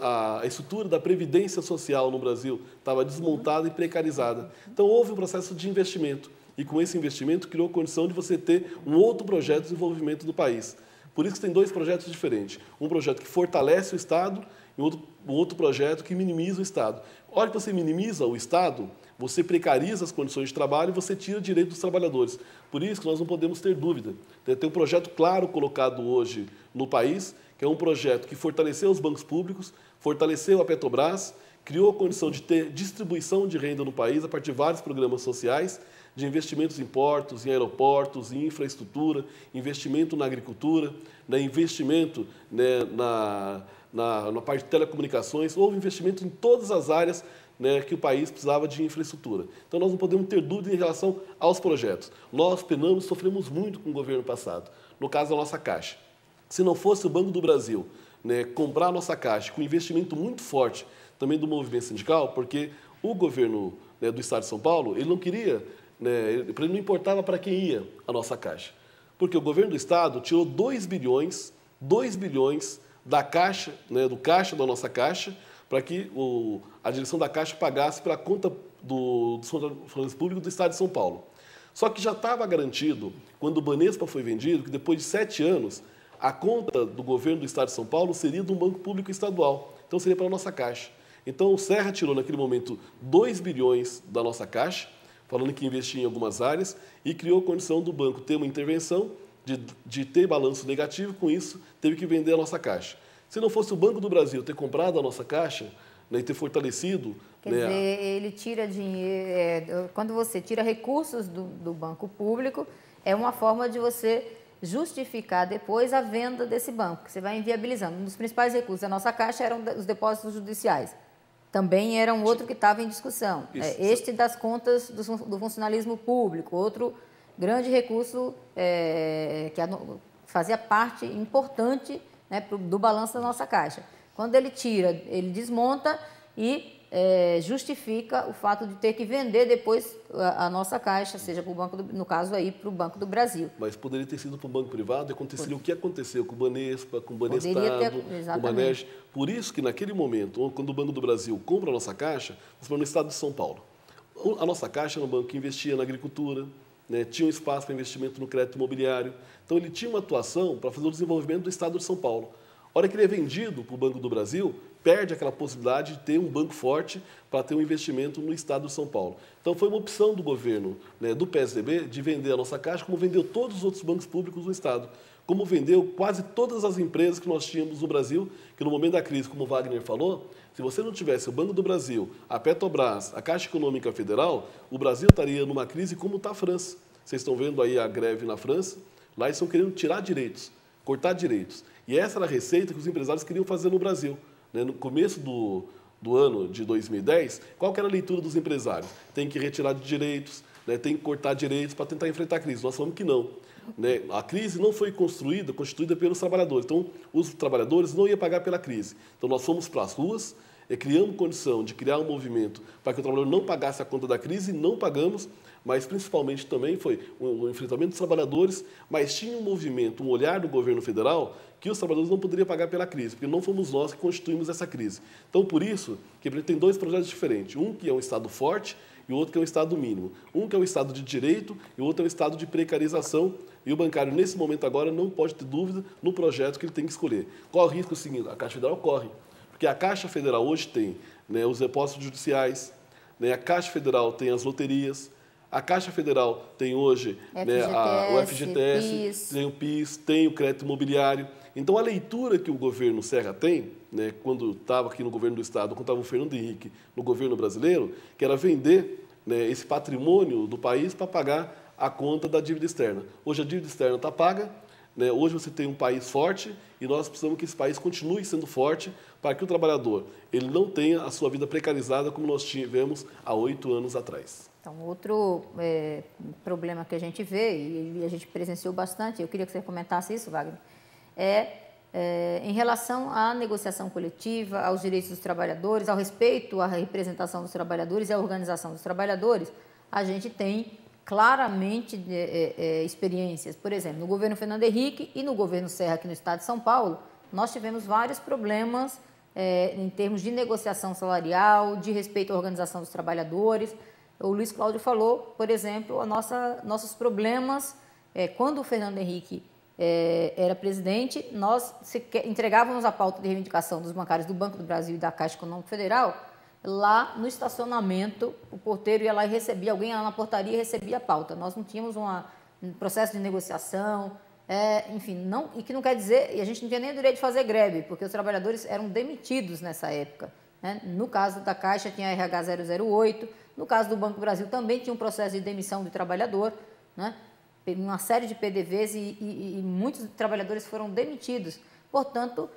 A estrutura da previdência social no Brasil estava desmontada e precarizada. Então, houve um processo de investimento. E com esse investimento criou condição de você ter um outro projeto de desenvolvimento do país. Por isso que tem dois projetos diferentes. Um projeto que fortalece o Estado e um outro projeto que minimiza o Estado. A hora que você minimiza o Estado, você precariza as condições de trabalho e você tira o direito dos trabalhadores. Por isso que nós não podemos ter dúvida. Tem um projeto claro colocado hoje no país, que é um projeto que fortaleceu os bancos públicos, fortaleceu a Petrobras, criou a condição de ter distribuição de renda no país a partir de vários programas sociais, de investimentos em portos, em aeroportos, em infraestrutura, investimento na agricultura, investimento, né, na parte de telecomunicações, houve investimento em todas as áreas, né, que o país precisava de infraestrutura. Então, nós não podemos ter dúvida em relação aos projetos. Nós penamos, sofremos muito com o governo passado, no caso da nossa Caixa. Se não fosse o Banco do Brasil, né, comprar a nossa Caixa com investimento muito forte também do movimento sindical, porque o governo, né, do Estado de São Paulo, ele não queria, né, para ele não importava para quem ia a nossa Caixa. Porque o governo do Estado tirou 2 bilhões da Caixa, né, do caixa da nossa Caixa, para que a direção da Caixa pagasse pela conta dos funcionários públicos do Estado de São Paulo. Só que já estava garantido, quando o Banespa foi vendido, que depois de 7 anos, a conta do governo do Estado de São Paulo seria de um banco público estadual. Então, seria para a nossa Caixa. Então, o Serra tirou, naquele momento, 2 bilhões da nossa Caixa, falando que investia em algumas áreas, e criou a condição do banco ter uma intervenção, de ter balanço negativo, com isso, teve que vender a nossa Caixa. Se não fosse o Banco do Brasil ter comprado a nossa Caixa, né, e ter fortalecido... Quer dizer, ele tira dinheiro... Quando você tira recursos do banco público, é uma forma de você justificar depois a venda desse banco, que você vai inviabilizando. Um dos principais recursos da nossa Caixa eram os depósitos judiciais. Também era um outro que estava em discussão. Este das contas do funcionalismo público, outro grande recurso que fazia parte importante, né, do balanço da nossa Caixa. Quando ele tira, ele desmonta e justifica o fato de ter que vender depois a nossa Caixa, seja para o banco, no caso aí, para o Banco do Brasil. Mas poderia ter sido para o banco privado e aconteceria o que aconteceu com o Banespa, com o Banestado, com o Banerj. Por isso que naquele momento, quando o Banco do Brasil compra a nossa Caixa, nós falamos no Estado de São Paulo. A nossa Caixa era um banco que investia na agricultura, né, tinha um espaço para investimento no crédito imobiliário. Então, ele tinha uma atuação para fazer o desenvolvimento do Estado de São Paulo. A hora que ele é vendido para o Banco do Brasil, perde aquela possibilidade de ter um banco forte para ter um investimento no Estado de São Paulo. Então, foi uma opção do governo, né, do PSDB, de vender a nossa Caixa, como vendeu todos os outros bancos públicos do Estado, como vendeu quase todas as empresas que nós tínhamos no Brasil, que no momento da crise, como o Wagner falou, se você não tivesse o Banco do Brasil, a Petrobras, a Caixa Econômica Federal, o Brasil estaria numa crise como está a França. Vocês estão vendo aí a greve na França, lá eles estão querendo tirar direitos, cortar direitos. E essa era a receita que os empresários queriam fazer no Brasil. No começo do ano de 2010, qual que era a leitura dos empresários? Tem que retirar de direitos, né, tem que cortar direitos para tentar enfrentar a crise. Nós falamos que não. Né? A crise não foi constituída pelos trabalhadores. Então, os trabalhadores não iam pagar pela crise. Então, nós fomos para as ruas, criamos condição de criar um movimento para que o trabalhador não pagasse a conta da crise, e não pagamos, mas principalmente também foi o enfrentamento dos trabalhadores, mas tinha um movimento, um olhar do governo federal que os trabalhadores não poderiam pagar pela crise, porque não fomos nós que constituímos essa crise. Então, por isso, que tem 2 projetos diferentes, um que é um Estado forte e o outro que é um Estado mínimo. Um que é um Estado de direito e o outro é um Estado de precarização, e o bancário, nesse momento agora, não pode ter dúvida no projeto que ele tem que escolher. Qual o risco? Seguinte, a Caixa Federal corre, porque a Caixa Federal hoje tem, né, os depósitos judiciais, né, a Caixa Federal tem as loterias, a Caixa Federal tem hoje, né, o FGTS, PIS. Tem o PIS, tem o crédito imobiliário. Então, a leitura que o governo Serra tem, né, quando estava aqui no governo do Estado, quando estava o Fernando Henrique no governo brasileiro, que era vender, né, esse patrimônio do país para pagar a conta da dívida externa. Hoje a dívida externa está paga, né, hoje você tem um país forte e nós precisamos que esse país continue sendo forte para que o trabalhador ele não tenha a sua vida precarizada como nós tivemos há 8 anos atrás. Então, outro problema que a gente vê, e a gente presenciou bastante, eu queria que você comentasse isso, Wagner, em relação à negociação coletiva, aos direitos dos trabalhadores, ao respeito à representação dos trabalhadores e à organização dos trabalhadores, a gente tem claramente experiências. Por exemplo, no governo Fernando Henrique e no governo Serra, aqui no estado de São Paulo, nós tivemos vários problemas em termos de negociação salarial, de respeito à organização dos trabalhadores. O Luiz Cláudio falou, por exemplo, nossos problemas, quando o Fernando Henrique era presidente, nós entregávamos a pauta de reivindicação dos bancários do Banco do Brasil e da Caixa Econômica Federal, lá no estacionamento, o porteiro ia lá e recebia, alguém ia lá na portaria e recebia a pauta. Nós não tínhamos um processo de negociação, enfim, não, e que não quer dizer, e a gente não tinha nem o direito de fazer greve, porque os trabalhadores eram demitidos nessa época. Né? No caso da Caixa tinha a RH 008, no caso do Banco do Brasil também tinha um processo de demissão do trabalhador, né? Uma série de PDVs e muitos trabalhadores foram demitidos. Portanto,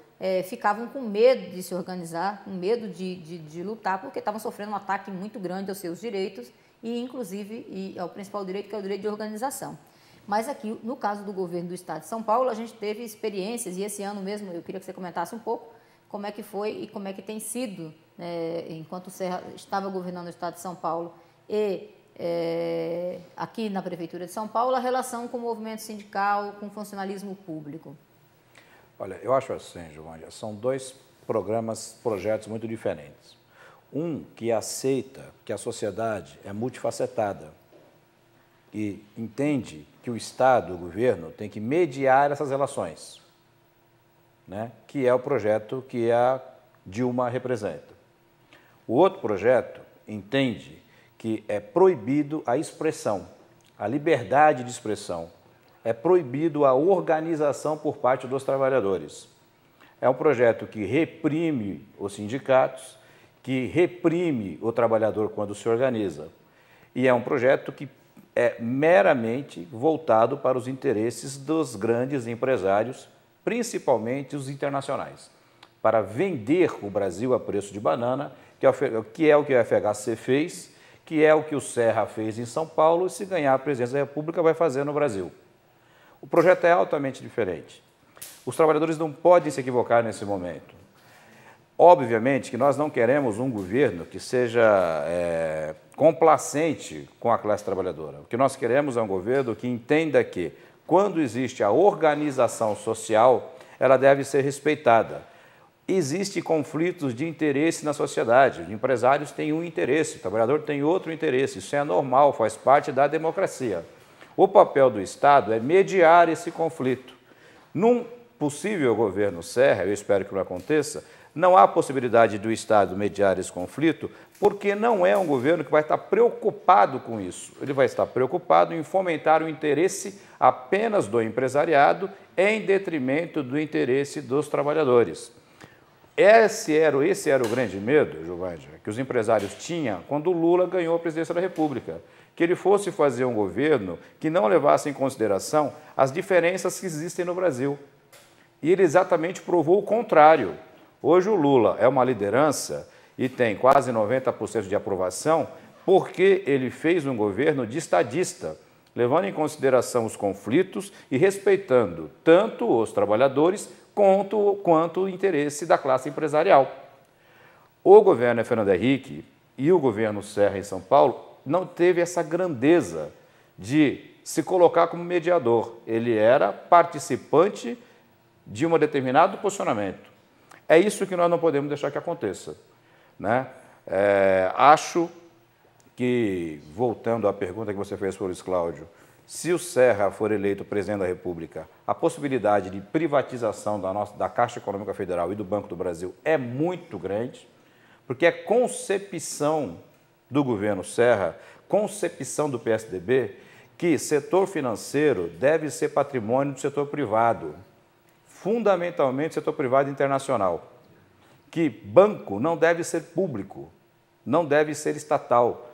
ficavam com medo de se organizar, com medo de lutar, porque estavam sofrendo um ataque muito grande aos seus direitos e, inclusive, ao principal direito, que é o direito de organização. Mas aqui, no caso do governo do Estado de São Paulo, a gente teve experiências, e esse ano mesmo, eu queria que você comentasse um pouco como é que foi e como é que tem sido, enquanto o Serra estava governando o Estado de São Paulo e aqui na Prefeitura de São Paulo, a relação com o movimento sindical, com o funcionalismo público. Olha, eu acho assim, Giovânia, são dois projetos muito diferentes. Um que aceita que a sociedade é multifacetada e entende que o Estado, o governo, tem que mediar essas relações, né? Que é o projeto que a Dilma representa. O outro projeto entende que é proibido a expressão, a liberdade de expressão, é proibido a organização por parte dos trabalhadores. É um projeto que reprime os sindicatos, que reprime o trabalhador quando se organiza. E é um projeto que é meramente voltado para os interesses dos grandes empresários, principalmente os internacionais, para vender o Brasil a preço de banana, que é o que o FHC fez, que é o que o Serra fez em São Paulo, e se ganhar a presidência da República vai fazer no Brasil. O projeto é altamente diferente. Os trabalhadores não podem se equivocar nesse momento. Obviamente que nós não queremos um governo que seja complacente com a classe trabalhadora. O que nós queremos é um governo que entenda que, quando existe a organização social, ela deve ser respeitada. Existem conflitos de interesse na sociedade. Os empresários têm um interesse, o trabalhador tem outro interesse. Isso é normal, faz parte da democracia. O papel do Estado é mediar esse conflito. Num possível governo Serra, eu espero que não aconteça, não há possibilidade do Estado mediar esse conflito, porque não é um governo que vai estar preocupado com isso. Ele vai estar preocupado em fomentar o interesse apenas do empresariado em detrimento do interesse dos trabalhadores. Esse era o grande medo, Giovânia, que os empresários tinham quando o Lula ganhou a presidência da República, que ele fosse fazer um governo que não levasse em consideração as diferenças que existem no Brasil. E ele exatamente provou o contrário. Hoje o Lula é uma liderança e tem quase 90% de aprovação porque ele fez um governo de estadista, levando em consideração os conflitos e respeitando tanto os trabalhadores quanto o interesse da classe empresarial. O governo Fernando Henrique e o governo Serra em São Paulo não teve essa grandeza de se colocar como mediador. Ele era participante de um determinado posicionamento. É isso que nós não podemos deixar que aconteça, né? Acho que, voltando à pergunta que você fez para o Luiz Cláudio, se o Serra for eleito presidente da República, a possibilidade de privatização da Caixa Econômica Federal e do Banco do Brasil é muito grande, porque é concepção do governo Serra, concepção do PSDB, que setor financeiro deve ser patrimônio do setor privado, fundamentalmente setor privado internacional, que banco não deve ser público, não deve ser estatal.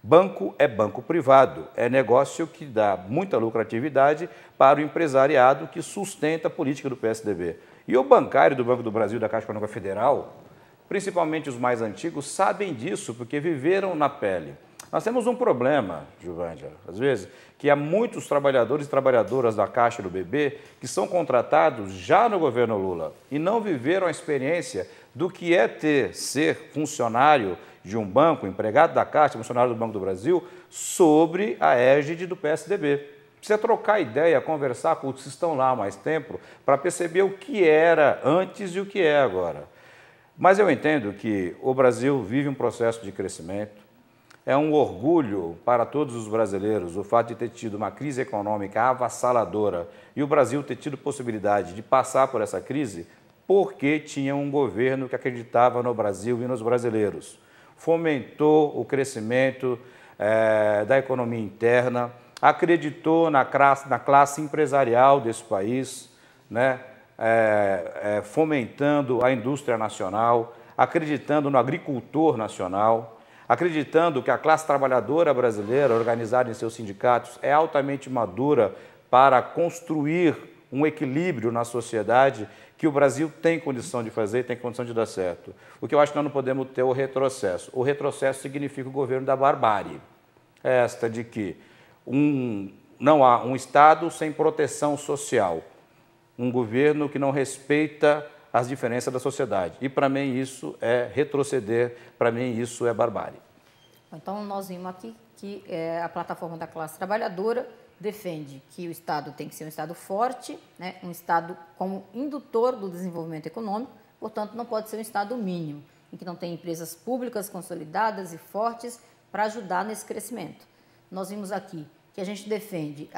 Banco é banco privado, é negócio que dá muita lucratividade para o empresariado que sustenta a política do PSDB. E o bancário do Banco do Brasil e da Caixa Econômica Federal, principalmente os mais antigos, sabem disso porque viveram na pele. Nós temos um problema, Giovânia, às vezes, que há muitos trabalhadores e trabalhadoras da Caixa e do BB que são contratados já no governo Lula e não viveram a experiência do que é ser funcionário de um banco, empregado da Caixa, funcionário do Banco do Brasil, sobre a égide do PSDB. Precisa trocar ideia, conversar com os que estão lá há mais tempo para perceber o que era antes e o que é agora. Mas eu entendo que o Brasil vive um processo de crescimento, É um orgulho para todos os brasileiros o fato de ter tido uma crise econômica avassaladora e o Brasil ter tido possibilidade de passar por essa crise porque tinha um governo que acreditava no Brasil e nos brasileiros. Fomentou o crescimento da economia interna, acreditou na classe empresarial desse país, né? Fomentando a indústria nacional, acreditando no agricultor nacional, acreditando que a classe trabalhadora brasileira, organizada em seus sindicatos, é altamente madura para construir um equilíbrio na sociedade que o Brasil tem condição de fazer, tem condição de dar certo. O que eu acho que nós não podemos ter o retrocesso. O retrocesso significa o governo da barbárie. Esta de que não há um Estado sem proteção social, um governo que não respeita as diferenças da sociedade. E, para mim, isso é retroceder, para mim, isso é barbárie. Então, nós vimos aqui que a plataforma da classe trabalhadora defende que o Estado tem que ser um Estado forte, né, um Estado como indutor do desenvolvimento econômico, portanto, não pode ser um Estado mínimo, em que não tem empresas públicas consolidadas e fortes para ajudar nesse crescimento. Nós vimos aqui que a gente defende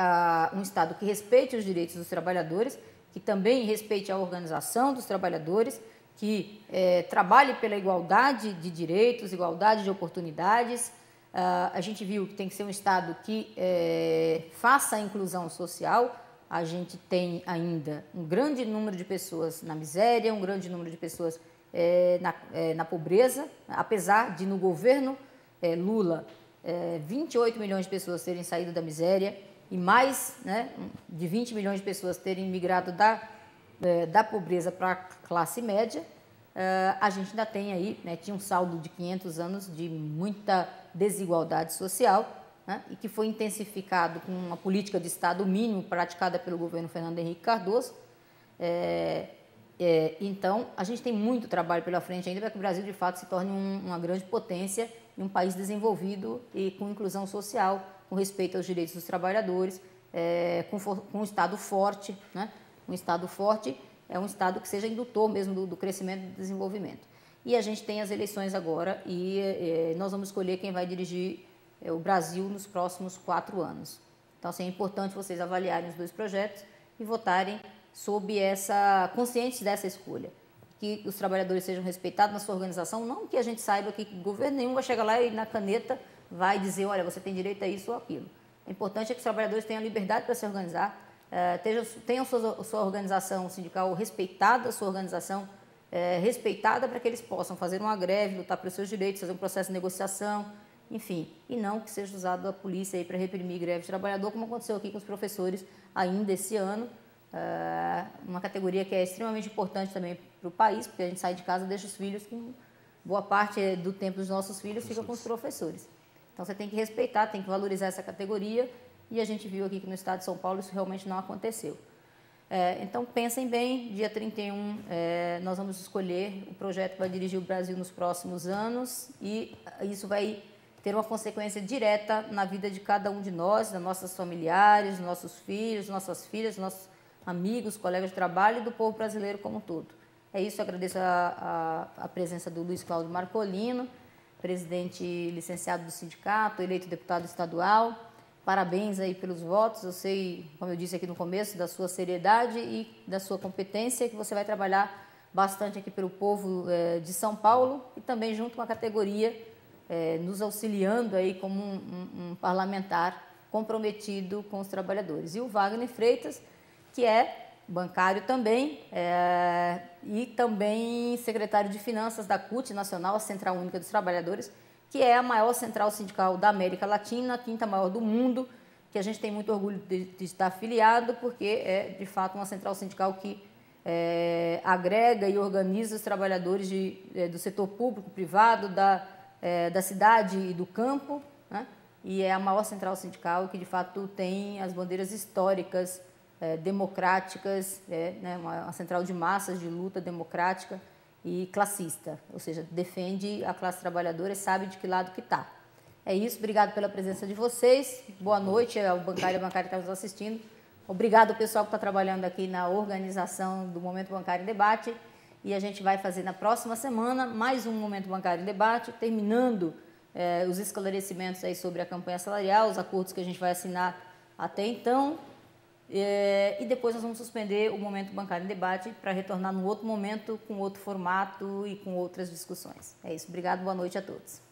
um Estado que respeite os direitos dos trabalhadores, que também respeite a organização dos trabalhadores, que trabalhe pela igualdade de direitos, igualdade de oportunidades. A gente viu que tem que ser um Estado que faça a inclusão social. A gente tem ainda um grande número de pessoas na miséria, um grande número de pessoas na pobreza, apesar de no governo Lula 28 milhões de pessoas terem saído da miséria e mais, né, de 20 milhões de pessoas terem migrado da pobreza para a classe média. A gente ainda tem aí, né, tinha um saldo de 500 anos de muita desigualdade social, né, e que foi intensificado com uma política de Estado mínimo praticada pelo governo Fernando Henrique Cardoso. Então, a gente tem muito trabalho pela frente ainda para que o Brasil, de fato, se torne uma grande potência e um país desenvolvido e com inclusão social, com respeito aos direitos dos trabalhadores, com um Estado forte, né? Um Estado forte é um Estado que seja indutor mesmo do crescimento e do desenvolvimento. E a gente tem as eleições agora e nós vamos escolher quem vai dirigir o Brasil nos próximos 4 anos. Então, assim, é importante vocês avaliarem os 2 projetos e votarem sob conscientes dessa escolha. Que os trabalhadores sejam respeitados na sua organização, não que a gente saiba que governo nenhum vai chegar lá e na caneta vai dizer, olha, você tem direito a isso ou aquilo. O importante é que os trabalhadores tenham liberdade para se organizar, tenham sua organização sindical respeitada, sua organização respeitada para que eles possam fazer uma greve, lutar pelos seus direitos, fazer um processo de negociação, enfim, e não que seja usado a polícia para reprimir greve de trabalhador, como aconteceu aqui com os professores ainda esse ano, uma categoria que é extremamente importante também para o país, porque a gente sai de casa e deixa os filhos com boa parte do tempo dos nossos filhos fica com os professores. Então, você tem que respeitar, tem que valorizar essa categoria e a gente viu aqui que no estado de São Paulo isso realmente não aconteceu. Então, pensem bem, dia 31 nós vamos escolher o projeto que vai dirigir o Brasil nos próximos anos e isso vai ter uma consequência direta na vida de cada um de nós, das nossas familiares, dos nossos filhos, nossas filhas, nossos amigos, colegas de trabalho e do povo brasileiro como um todo. É isso, eu agradeço a presença do Luiz Cláudio Marcolino, presidente licenciado do sindicato, eleito deputado estadual. Parabéns aí pelos votos. Eu sei, como eu disse aqui no começo, da sua seriedade e da sua competência, que você vai trabalhar bastante aqui pelo povo de São Paulo e também junto com a categoria, nos auxiliando aí como um parlamentar comprometido com os trabalhadores. E o Wagner Freitas, que é bancário também e também secretário de Finanças da CUT Nacional, a Central Única dos Trabalhadores, que é a maior central sindical da América Latina, a 5ª maior do mundo, que a gente tem muito orgulho de estar afiliado, porque é, de fato, uma central sindical que agrega e organiza os trabalhadores do setor público, privado, da cidade e do campo, né? E é a maior central sindical que, de fato, tem as bandeiras históricas democráticas, né, uma central de massas, de luta democrática e classista, ou seja, defende a classe trabalhadora e sabe de que lado que está. É isso, obrigado pela presença de vocês, boa noite ao bancário e a bancária que está nos assistindo, obrigado ao pessoal que está trabalhando aqui na organização do Momento Bancário em Debate e a gente vai fazer na próxima semana mais um Momento Bancário em Debate, terminando os esclarecimentos aí sobre a campanha salarial, os acordos que a gente vai assinar até então. E depois nós vamos suspender o Momento Bancário em Debate para retornar num outro momento, com outro formato e com outras discussões. É isso. Obrigado, boa noite a todos.